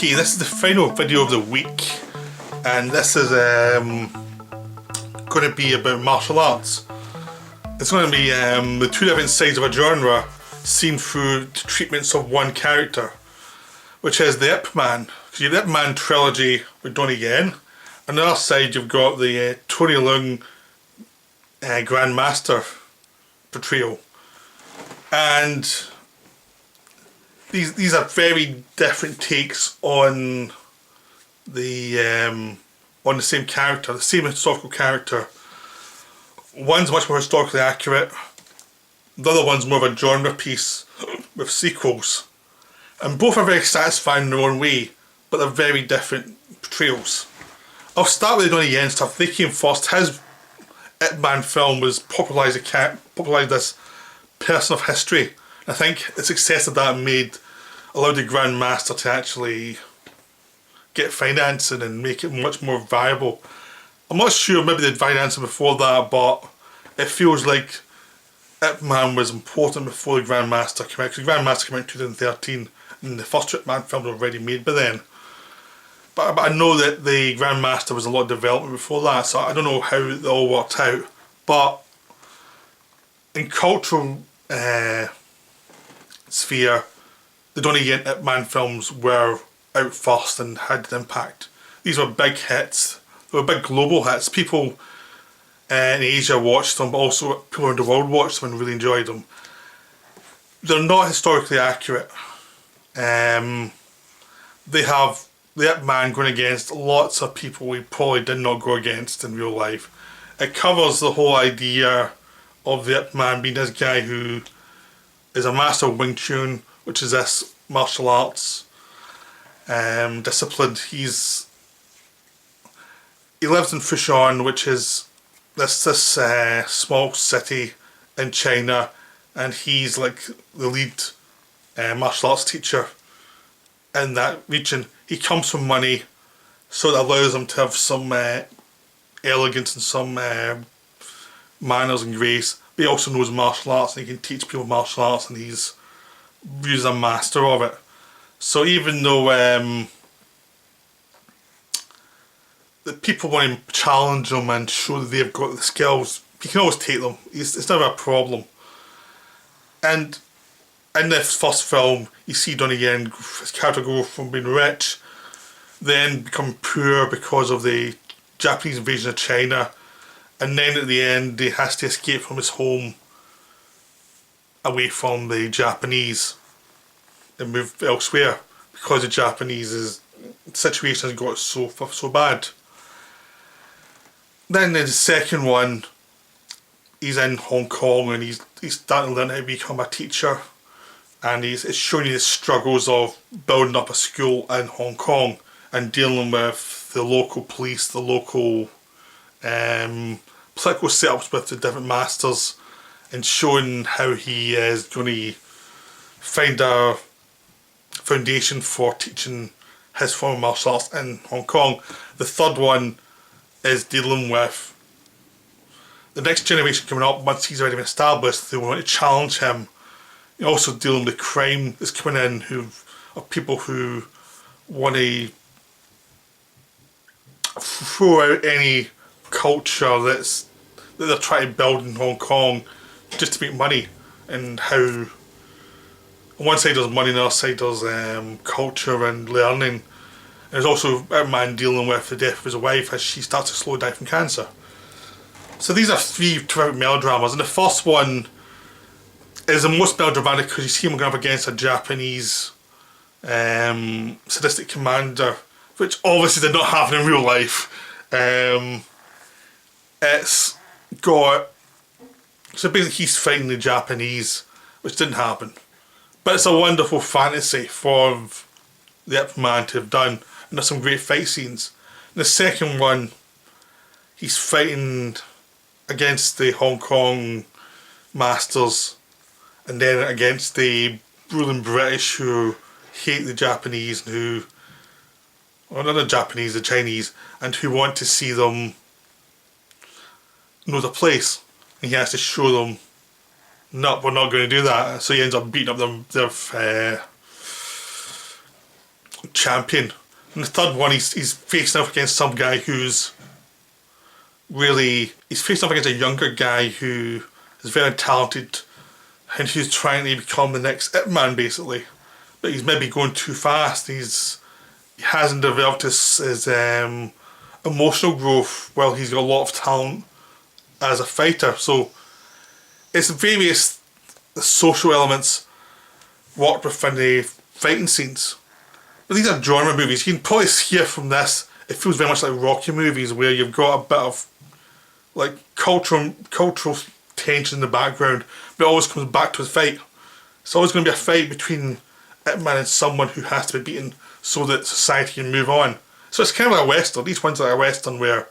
Okay, this is the final video of the week, and this is going to be about martial arts. It's going to be the two different sides of a genre seen through treatments of one character, which is the Ip Man. So you have the Ip Man trilogy with Donnie Yen. On the other side you've got the Tony Leung Grandmaster portrayal. And these are very different takes on the same character, the same historical character. One's much more historically accurate, the other one's more of a genre piece with sequels. And both are very satisfying in their own way, but they're very different portrayals. I'll start with the Donnie Yen stuff. They came first. His Ip Man film was popularised this person of history. I think the success of that allowed the Grandmaster to actually get financing and make it much more viable. I'm not sure, maybe they'd financed it before that, but it feels like Ip Man was important before the Grandmaster came out, because the Grandmaster came out in 2013 and the first Ip Man film was already made by then. But I know that the Grandmaster was a lot of development before that, so I don't know how it all worked out. But in cultural sphere, the Donnie Yen Ip Man films were out first and had an impact. These were big hits. They were big global hits. People in Asia watched them, but also people around the world watched them and really enjoyed them. They're not historically accurate. They have the Ip Man going against lots of people we probably did not go against in real life. It covers the whole idea of the Ip Man being this guy who is a master of Wing Chun, which is this martial arts discipline. He lives in Fushan, which is this small city in China, and he's like the lead martial arts teacher in that region. He comes from money, so it allows him to have some elegance and some manners and grace, but he also knows martial arts and he can teach people martial arts, and he's a master of it. So even though the people want to challenge him and show that they've got the skills, he can always take them. It's never a problem. And in this first film, you see Donnie Yen, his character go from being rich, then become poor because of the Japanese invasion of China, and then at the end he has to escape from his home away from the Japanese and move elsewhere because the Japanese situation has got so bad. Then in the second one, he's in Hong Kong and he's starting to learn how to become a teacher, and it's showing you the struggles of building up a school in Hong Kong and dealing with the local police, the local political setups with the different masters, and showing how he is going to find a foundation for teaching his form of martial arts in Hong Kong. The third one is dealing with the next generation coming up. Once he's already been established, they want to challenge him. You're also dealing with crime that's coming in, of people who want to throw out any culture that they're trying to build in Hong Kong just to make money, and how on one side there's money and the other side there's culture and learning. And there's also a man dealing with the death of his wife as she starts to slowly die from cancer. So these are three terrific melodramas, and the first one is the most melodramatic because you see him going up against a Japanese sadistic commander, which obviously did not happen in real life. So basically he's fighting the Japanese, which didn't happen. But it's a wonderful fantasy for the Ip Man to have done, and there's some great fight scenes. In the second one, he's fighting against the Hong Kong masters, and then against the ruling British who hate the Japanese, and not the Japanese, the Chinese, and who want to see them know their place. And he has to show them, no, we're not going to do that. So he ends up beating up their champion. In the third one, he's facing up against some guy who's really... He's facing up against a younger guy who is very talented and who's trying to become the next Ip Man, basically. But he's maybe going too fast. He hasn't developed his emotional growth. Well, he's got a lot of talent as a fighter. So it's various social elements worked within the fighting scenes. But these are genre movies. You can probably hear from this, it feels very much like Rocky movies, where you've got a bit of like cultural tension in the background, but it always comes back to a fight. It's always going to be a fight between Ip Man and someone who has to be beaten so that society can move on. So it's kind of like a western. These ones are like a western where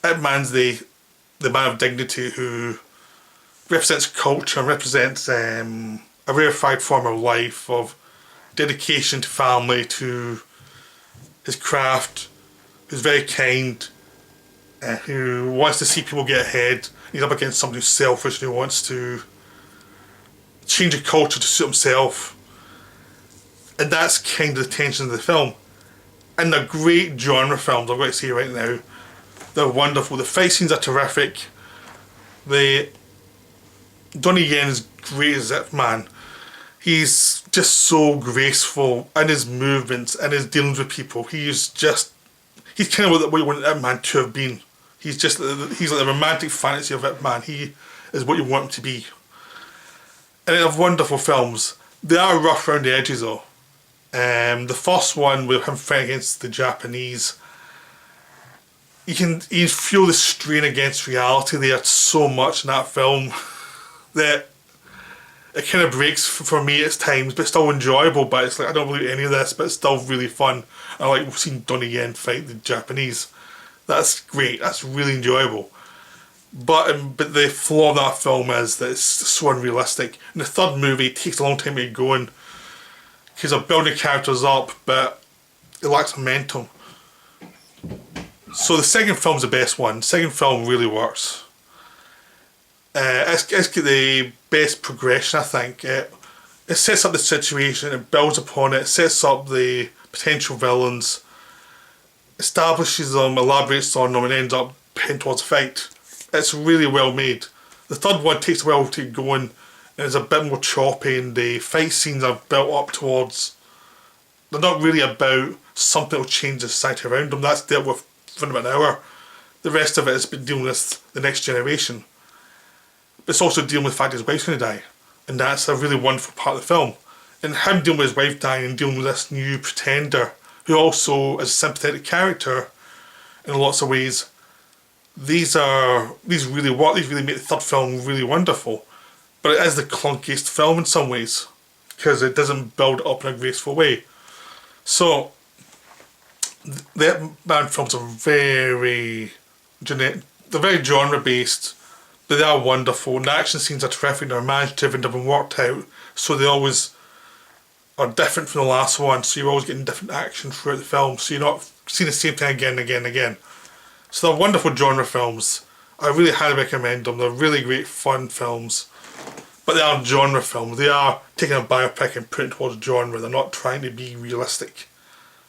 Ip Man's the man of dignity who represents culture and represents a rarefied form of life, of dedication to family, to his craft, who's very kind, who wants to see people get ahead. He's up against somebody who's selfish and who wants to change a culture to suit himself. And that's kind of the tension of the film. And they're great genre films, I've got to say right now. They're wonderful. The fight scenes are terrific. Donnie Yen's great as Ip Man. He's just so graceful in his movements and his dealings with people. He's kind of what you want Ip Man to have been. He's like the romantic fantasy of Ip Man. He is what you want him to be. And they have wonderful films. They are rough around the edges though. The first one with him fighting against the Japanese, you can feel the strain against reality there so much in that film that it kind of breaks for me at times, but still enjoyable. But it's like, I don't believe any of this, but it's still really fun. I like seeing Donnie Yen fight the Japanese. That's great. That's really enjoyable. But the flaw of that film is that it's so unrealistic. In the third movie, it takes a long time to get going because they're building characters up, but it lacks momentum. So the second film's the best one. The second film really works. It's got the best progression, I think. It sets up the situation, it builds upon it, sets up the potential villains, establishes them, elaborates on them, and ends up heading towards a fight. It's really well made. The third one takes a while to get going and is a bit more choppy, and the fight scenes are built up towards... They're not really about something that will change the society around them. That's dealt with for about an hour. The rest of it has been dealing with the next generation. But it's also dealing with the fact his wife's going to die. And that's a really wonderful part of the film. And him dealing with his wife dying and dealing with this new pretender, who also is a sympathetic character in lots of ways. These really work. These really make the third film really wonderful. But it is the clunkiest film in some ways, because it doesn't build up in a graceful way. So the Ip Man films are very genre based, but they are wonderful. And the action scenes are terrific. They're imaginative and they've been worked out, so they always are different from the last one. So you're always getting different action throughout the film. So you're not seeing the same thing again and again and again. So they're wonderful genre films. I really highly recommend them. They're really great fun films. But they are genre films. They are taking a biopic and putting it towards genre. They're not trying to be realistic.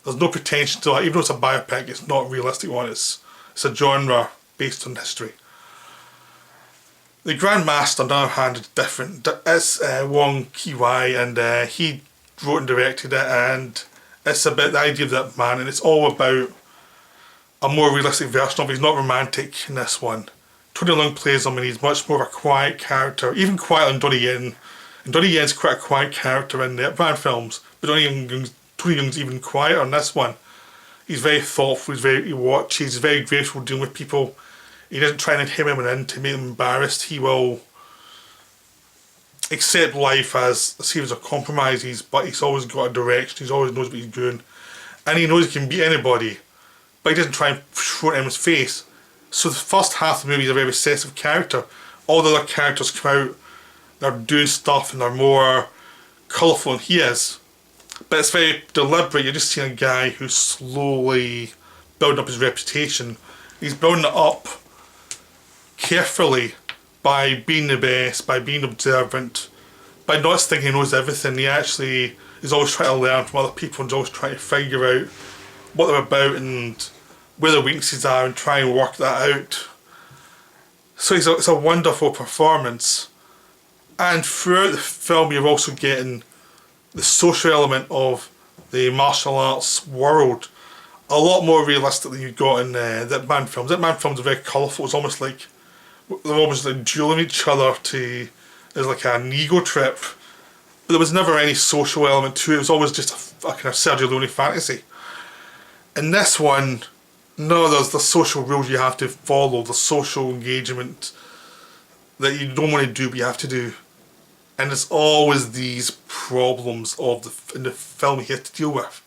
There's no pretension to that. Even though it's a biopic, it's not a realistic one. It's a genre based on history. The Grandmaster, on the other hand, is different. It's Wong Kar-wai, and he wrote and directed it, and it's about the idea of that man, and it's all about a more realistic version of it. He's not romantic in this one. Tony Leung plays him, and he's much more of a quiet character, even quieter than Donnie Yen. And Donnie Yen's quite a quiet character in the Ip Man films, but Tony Leung's even quieter in this one. He's very thoughtful, he watches, he's very graceful dealing with people. He doesn't try and hem anyone in to make them embarrassed. He will accept life as a series of compromises, but he's always got a direction, he always knows what he's doing. And he knows he can beat anybody, but he doesn't try and throw it in his face. So the first half of the movie is a very recessive character. All the other characters come out, they're doing stuff and they're more colourful than he is. But it's very deliberate. You're just seeing a guy who's slowly building up his reputation. He's building it up carefully by being the best, by being observant, by not thinking he knows everything, he actually is always trying to learn from other people and is always trying to figure out what they're about and where their weaknesses are and try and work that out. So it's a wonderful performance. And throughout the film you're also getting the social element of the martial arts world a lot more realistic than you got in the Ip Man films. Ip Man films are very colourful. It's almost like they're almost like dueling each other as like an ego trip. But there was never any social element to it. It was always just a kind of Sergio Leone fantasy. In this one, no, there's the social rules you have to follow, the social engagement that you don't want to do but you have to do. And there's always these problems in the film you have to deal with.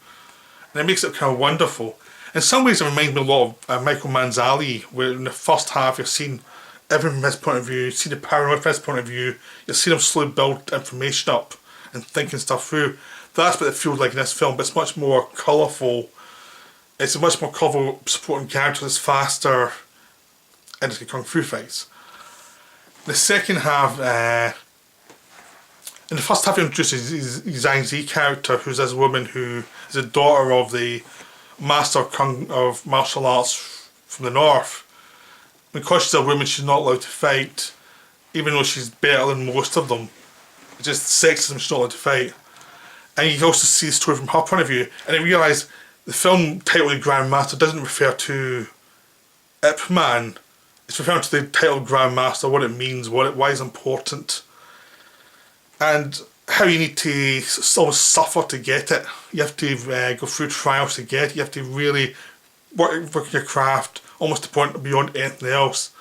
And it makes it kind of wonderful. In some ways it reminds me a lot of Michael Mann's Ali, where in the first half you're seeing everything from his point of view, you see the paranoid from his point of view, you see him slowly build information up and thinking stuff through. That's what it feels like in this film, but it's much more colourful. It's a much more colourful supporting character, it's faster, and it's a kung fu fights. The second half, in the first half he introduces Zhang Zi character, who's this woman who is a daughter of the master of martial arts from the north. Because she's a woman she's not allowed to fight, even though she's better than most of them. It's just sexism, she's not allowed to fight. And you also see the story from her point of view, and I realise the film title The Grandmaster doesn't refer to Ip Man, it's referring to the title Grandmaster, what it means, why it's important, and how you need to almost suffer to get it. You have to go through trials to get it, you have to really work your craft almost to the point beyond anything else.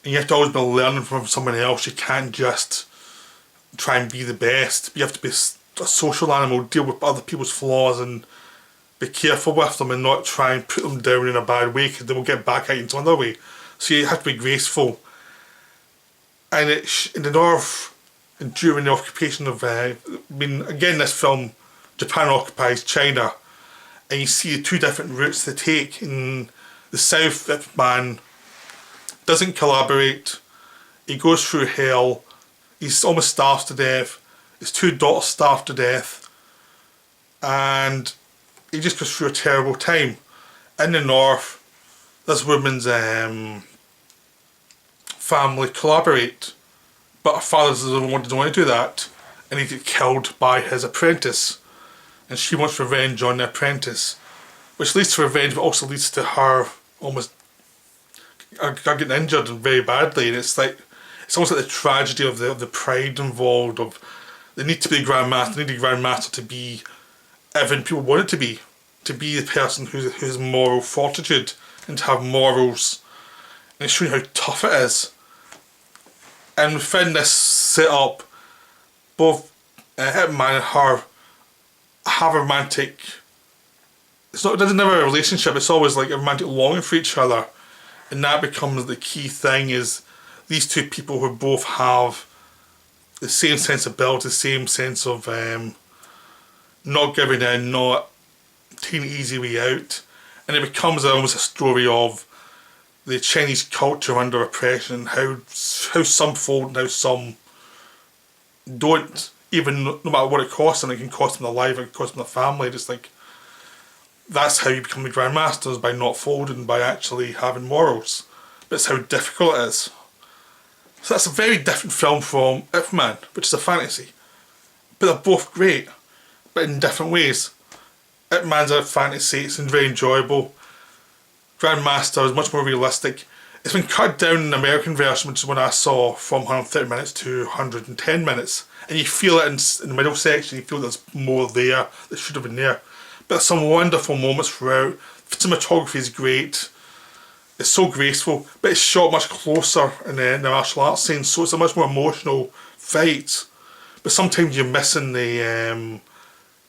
And you have to always be learning from someone else, you can't just try and be the best. You have to be a social animal, deal with other people's flaws and be careful with them and not try and put them down in a bad way because they will get back at you in some other way. So you have to be graceful. And in the north, and during the occupation of, again this film, Japan occupies China, and you see the two different routes they take. In the south, Ip Man doesn't collaborate, he goes through hell, he's almost starved to death, his two daughters starved to death, and he just goes through a terrible time. In the north, this woman's family collaborate, but her father doesn't want to do that, and he gets killed by his apprentice, and she wants revenge on the apprentice, which leads to revenge but also leads to her almost getting injured very badly. And it's almost like the tragedy of the pride involved, of they need to be the Grandmaster, they need the Grandmaster to be everything people want it to be the person who has moral fortitude and to have morals, and it's showing how tough it is. And within this setup, both Ip Man and her have a romantic, it doesn't have a relationship, it's always like a romantic longing for each other, and that becomes the key thing, is these two people who both have the same sensibility, the same sense of not giving in, not taking the easy way out, and it becomes almost a story of the Chinese culture under oppression, how some fold and how some don't, even no matter what it costs them. It can cost them their life, it can cost them their family. Just like, that's how you become the Grandmasters, by not folding, by actually having morals. But it's how difficult it is. So that's a very different film from Ip Man, which is a fantasy. But they're both great, but in different ways. Ip Man's a fantasy, it's very enjoyable. Grandmaster is much more realistic. It's been cut down in the American version, which is what I saw, from 130 minutes to 110 minutes. And you feel it in the middle section, you feel there's more there that should have been there. But there's some wonderful moments throughout. Cinematography is great. It's so graceful, but it's shot much closer in the martial arts scene, so it's a much more emotional fight. But sometimes you're missing the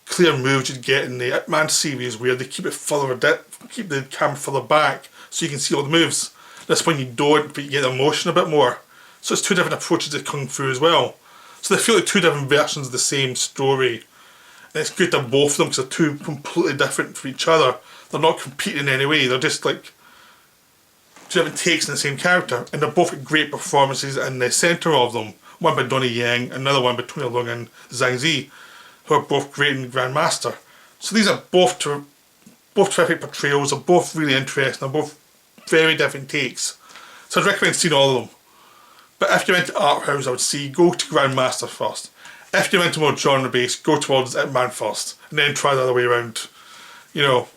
clear moves you get in the Ip Man series, where they keep the camera further back so you can see all the moves. This one you don't, but you get the emotion a bit more. So it's two different approaches to Kung Fu as well. So they feel like two different versions of the same story. And it's good to have both of them because they're two completely different from each other. They're not competing in any way, they're just like two different takes on the same character. And they're both great performances in the centre of them. One by Donnie Yen, another one by Tony Leung and Zhang Zi, who are both great in Grandmaster. So these are both terrific portrayals, they're both really interesting, they're both very different takes. So I'd recommend seeing all of them. But if you're into art house, I would say go to Grandmaster first. If you're into more genre based, go towards Ip Man first, and then try the other way around. You know.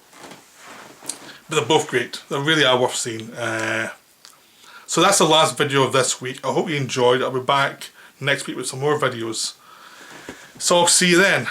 But they're both great. They really are worth seeing. So that's the last video of this week. I hope you enjoyed. I'll be back next week with some more videos. So I'll see you then.